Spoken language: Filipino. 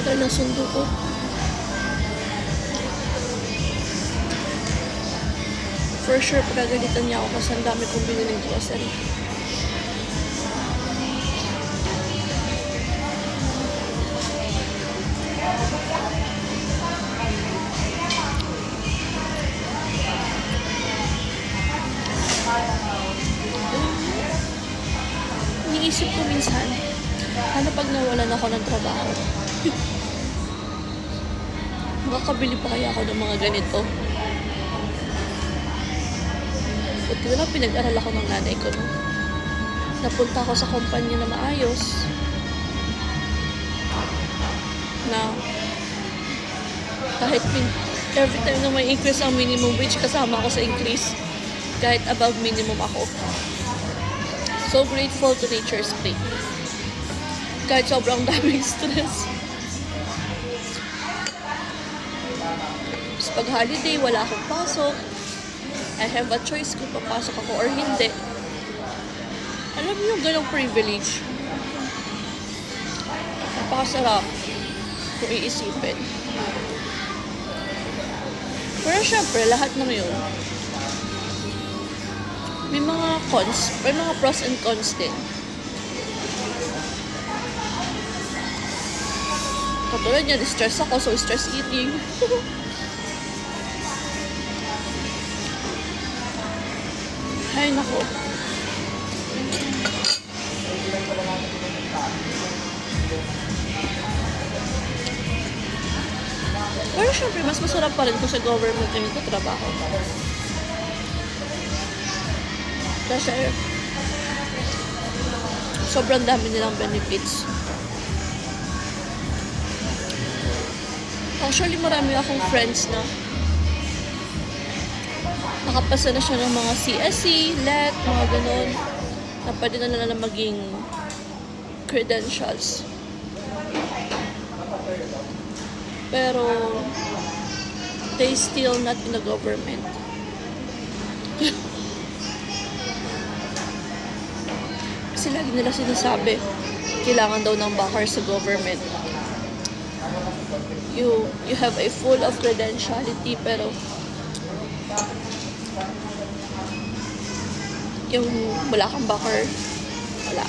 tagal ng sundo ko. For sure, pagagalitan niya ako kasi ang dami kong biniling grocery. Iniisip ko minsan, ano pag nawalan ako ng trabaho? Makakabili pa kaya ako ng mga ganito? Buti na lang pinag-aral ako ng nanay ko, no? Napunta ako sa kumpanya na maayos. Na kahit every time na may increase ang minimum wage, kasama ako sa increase. Kahit above minimum ako. So grateful to nature's play. Kahit sobrang daming stress. Tapos pag holiday, wala akong pasok. I have a choice kung papasok ako or hindi. Alam niyo yung ganong privilege. Napakasarap kung iisipin. Pero syempre, lahat ng yun, may mga cons, may mga pros and cons din. Katulad yan, stress ako, so stress eating. Ay, nako. Pero syempre, mas masarap pa rin kung sa government na ito trabaho. Kasi sobrang dami nilang benefits. Actually, marami akong friends na nakapasa na siya ng mga CSE, LET, mga ganun, na pwede na nila maging credentials. Pero they still not in the government. Kasi lagi nila sinasabi, kailangan daw ng backer sa government. You have a full of credentiality, pero yung wala kang backer, wala.